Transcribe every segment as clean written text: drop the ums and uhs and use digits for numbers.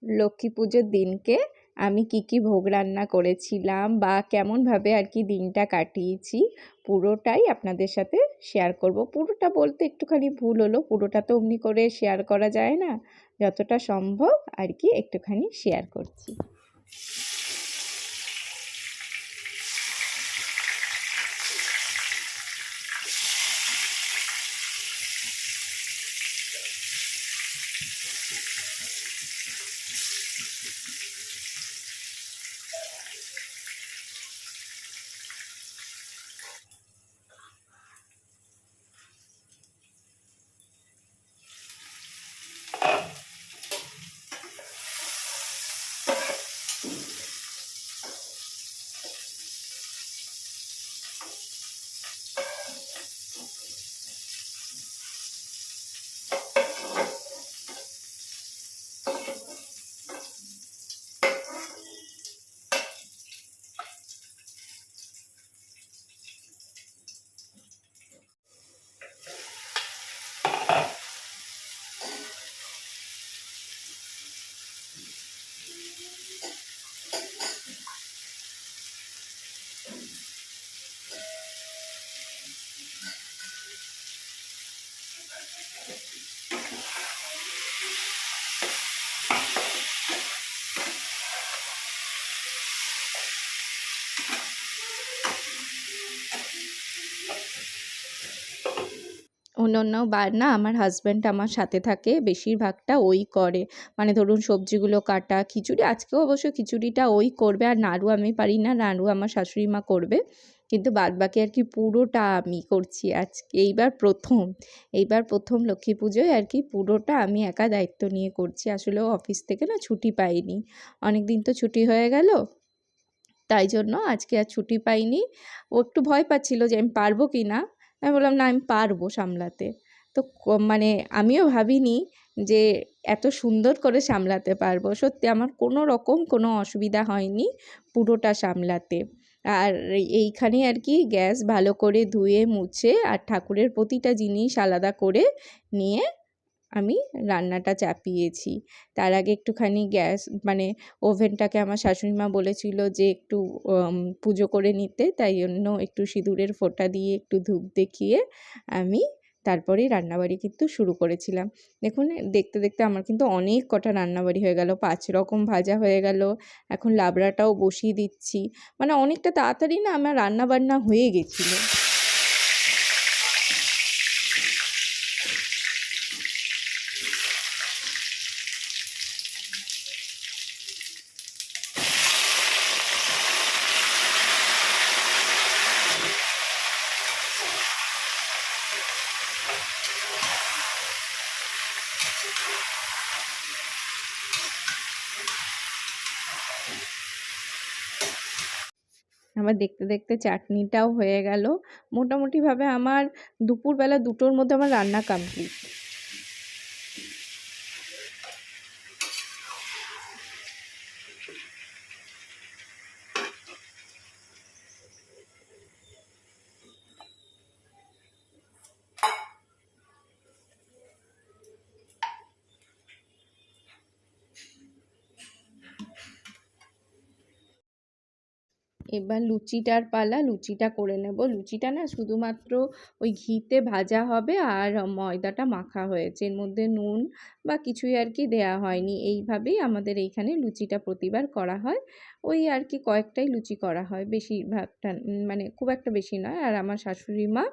লক্ষ্মী পুজোর দিনকে আমি কি ভোগ রান্না করেছিলাম বা কেমনভাবে আর কি দিনটা কাটিয়েছি পুরোটাই আপনাদের সাথে শেয়ার করব। পুরোটা বলতে একটুখানি ভুল হলো, পুরোটা তো অমনি করে শেয়ার করা যায় না, যতটা সম্ভব আর কি একটুখানি শেয়ার করছি। অন্য বার না আমার হাজব্যান্ড আমার সাথে থাকে, বেশিরভাগটা ওই করে, মানে ধরুন সবজিগুলো কাটা, খিচুড়ি আজকেও অবশ্য খিচুড়িটা ওই করবে, আর নাড়ু আমি পারি না, নাড়ু আমার শাশুড়ি মা করবে, কিন্তু বাদবাকি আর কি পুরোটা আমি করছি আজকে। এইবার প্রথম লক্ষ্মী পুজোয় আর কি পুরোটা আমি একা দায়িত্ব নিয়ে করছি। আসলেও অফিস থেকে না ছুটি পাইনি, অনেক দিন তো ছুটি হয়ে গেল, তাই জন্য আজকে আর ছুটি পাইনি। ও একটু ভয় পাচ্ছিল যে আমি পারবো কি না, আমি বললাম না আমি পারবো সামলাতে। তো মানে আমিও ভাবিনি যে এত সুন্দর করে সামলাতে পারবো। সত্যি আমার কোনো রকম কোনো অসুবিধা হয়নি পুরোটা সামলাতে। আর এইখানে আর কি গ্যাস ভালো করে ধুয়ে মুছে আর ঠাকুরের প্রতিটা জিনিস আলাদা করে নিয়ে আমি রান্নাটা চাপিয়েছি। তার আগে একটুখানি গ্যাস মানে ওভেনটাকে আমার শাশুড়ি মা বলেছিল যে একটু পুজো করে নিতে, তাই জন্য একটু সিঁদুরের ফোঁটা দিয়ে একটু ধূপ দেখিয়ে আমি তারপরেই রান্নাবাড়ি কিন্তু শুরু করেছিলাম। দেখুন দেখতে দেখতে আমার কিন্তু অনেক কটা রান্নাবাড়ি হয়ে গেল, 5 রকম ভাজা হয়ে গেল, এখন লাবড়াটাও বসিয়ে দিচ্ছি, মানে অনেকটা তাড়াতাড়ি না আমার রান্নাবান্না হয়ে গেছিলো। আমার দেখতে দেখতে চাটনিটাও হয়ে গেল। মোটামুটিভাবে আমার দুপুরবেলা 2টোর মধ্যে আমার রান্না কমপ্লিট। এবার লুচিটার পালা, লুচিটা করে নেব। লুচিটা না শুধুমাত্র ওই ঘিতে ভাজা হবে আর ময়দাটা মাখা হয়েছে, এর মধ্যে নুন বা কিছুই আর কি দেয়া হয়নি। এইভাবেই আমাদের এইখানে লুচিটা প্রতিবার করা হয়। ওই আর কি কয়েকটাই লুচি করা হয়, বেশিরভাগটা মানে খুব একটা বেশি নয়। আর আমার শাশুড়ি মা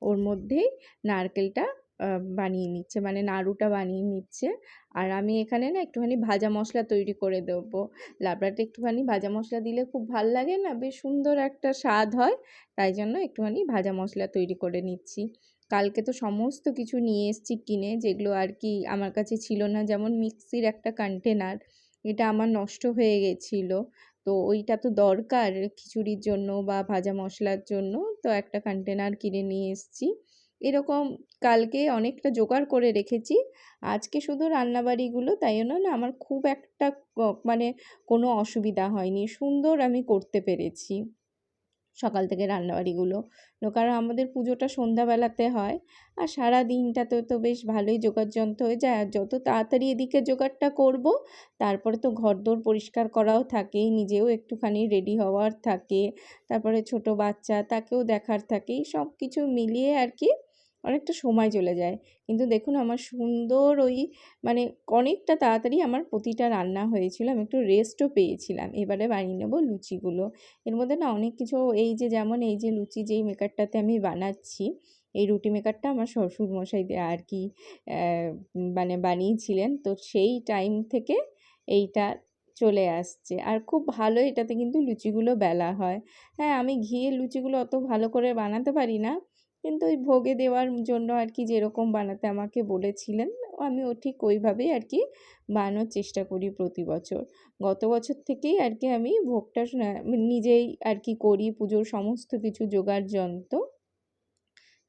ওর মধ্যেই নারকেলটা বানিয়ে নিচ্ছে, মানে নাড়ুটা বানিয়ে নিচ্ছে। আর আমি এখানে না একটুখানি ভাজা মশলা তৈরি করে দেবো। লাবড়াতে একটুখানি ভাজা মশলা দিলে খুব ভাল লাগে না, বেশ সুন্দর একটা স্বাদ হয়, তাই জন্য একটুখানি ভাজা মশলা তৈরি করে নিচ্ছি। কালকে তো সমস্ত কিছু নিয়ে এসেছি কিনে, যেগুলো আর কি আমার কাছে ছিল না, যেমন মিক্সির একটা কন্টেনার, এটা আমার নষ্ট হয়ে গেছিলো, তো ওইটা তো দরকার খিচুড়ির জন্য বা ভাজা মশলার জন্য, তো একটা কন্টেনার কিনে নিয়ে এসেছি। এরকম কালকে অনেকটা জোগাড় করে রেখেছি। আজকে শুধু রান্নাবাড়িগুলো, তাই জন্য না আমার খুব একটা মানে কোনো অসুবিধা হয়নি, সুন্দর আমি করতে পেরেছি সকাল থেকে রান্নাবাড়িগুলো। কারণ আমাদের পুজোটা সন্ধ্যাবেলাতে হয়, আর সারা দিনটাতে তো বেশ ভালোই জোগাড়যন্ত্র হয়ে যায়। আর যত তাড়াতাড়ি এদিকে জোগাড়টা করব, তারপরে তো ঘরদোর পরিষ্কার করাও থাকেই, নিজেও একটুখানি রেডি হওয়ার থাকে, তারপরে ছোট বাচ্চা তাকেও দেখার থাকে, এই সব কিছু মিলিয়ে আর কি অনেকটা সময় চলে যায়। কিন্তু দেখুন আমার সুন্দর ওই মানে অনেকটা তাড়াতাড়ি আমার প্রতিটা রান্না হয়েছিল, আমি একটু রেস্টও পেয়েছিলাম। এবারে বানিয়ে নেব লুচিগুলো। এর মধ্যে না অনেক কিছু, এই যে যেমন এই যে লুচি যেই মেকারটাতে আমি বানাচ্ছি, এই রুটি মেকারটা আমার শ্বশুরমশাই আর কি মানে বানিয়েছিলেন, তো সেই টাইম থেকে এইটা চলে আসছে। আর খুব ভালো এটাতে কিন্তু লুচিগুলো বেলা হয়। হ্যাঁ, আমি ঘিয়ের লুচিগুলো অত ভালো করে বানাতে পারি না, কিন্তু ওই ভোগে দেওয়ার জন্য আর কি যেরকম বানাতে আমাকে বলেছিলেন, আমি ঠিক ওইভাবেই আর কি বানানোর চেষ্টা করি প্রতি বছর। গত বছর থেকেই আর কি আমি ভোগটা নিজেই আর কি করি, পুজোর সমস্ত কিছু জোগাড় যন্ত্র।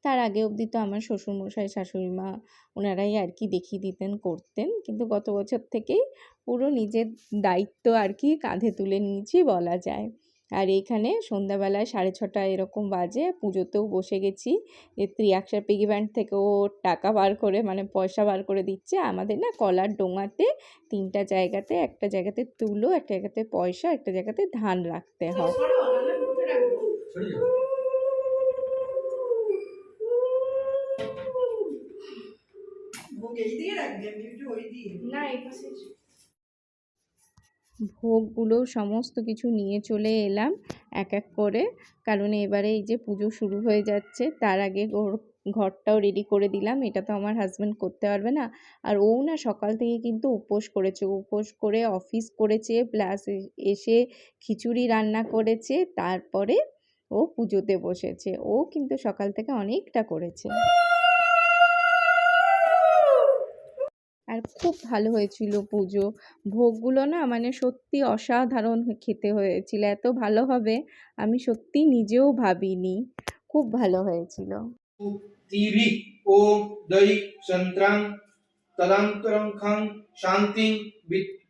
তার আগে অবধি তো আমার শ্বশুরমশাই শাশুড়ি মা ওনারাই আর কি দেখিয়ে দিতেন, করতেন, কিন্তু গত বছর থেকেই পুরো নিজের দায়িত্ব আর কি কাঁধে তুলে নিয়েছি বলা যায়। আর এইখানে সন্ধ্যাবেলায় 6:30 এরকম বাজে, পুজোতেও বসে গেছি। যে ত্রিয়াক্ষার পিগি ব্যাংক থেকে ও টাকা বার করে মানে পয়সা বার করে দিচ্ছে। আমাদের না কলার ডোঙাতে 3টা জায়গাতে, একটা জায়গাতে তুলো, একটা জায়গাতে পয়সা, একটা জায়গাতে ধান রাখতে হয়। ভোগগুলো সমস্ত কিছু নিয়ে চলে এলাম এক এক করে, কারণ এবারে এই যে পুজো শুরু হয়ে যাচ্ছে, তার আগে ঘরটাও রেডি করে দিলাম। এটা তো আমার হাজব্যান্ড করতে পারবে না, আর ও না সকাল থেকে কিন্তু উপোস করেছে, উপোস করে অফিস করেছে, প্লাস এসে খিচুড়ি রান্না করেছে, তারপরে ও পুজোতে বসেছে। ও কিন্তু সকাল থেকে অনেকটা করেছে। আর খুব ভালো হয়েছিল পুজো। ভোগগুলো না মানে সত্যি অসাধারণ খেতে হয়েছিল। এত ভালো হবে আমি সত্যি নিজেও ভাবিনি। খুব ভালো হয়েছিল। তিরি ওম দৈ সন্ত্রাং তদন্তরং খং শান্তিং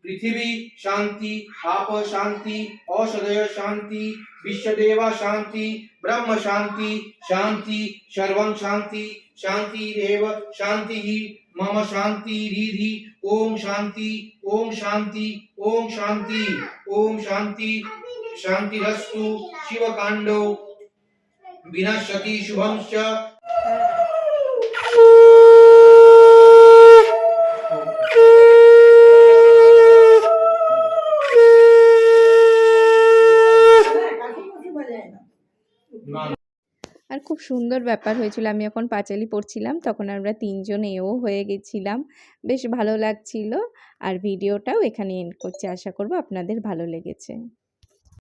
পৃথিবী শান্তি আপ শান্তি औषधय शांति विश्वदेवा शांति ब्रह्म शांति शांति सर्वं शांति शांतिरेव शांति मम शांति रिधि ओम शांति ओम शांति ओम शांति ओम शांति शांतिरस्तु शिवकांडो विनश्यति शुभंश्च। আর খুব সুন্দর ব্যাপার হয়েছিল। আমি যখন পাঁচালি পড়ছিলাম তখন আমরা 3 জন এও হয়ে গেছিলাম, বেশ ভালো লাগছিল। আর ভিডিওটাও এখানে এন্ড করছি, আশা করব আপনাদের ভালো লেগেছে।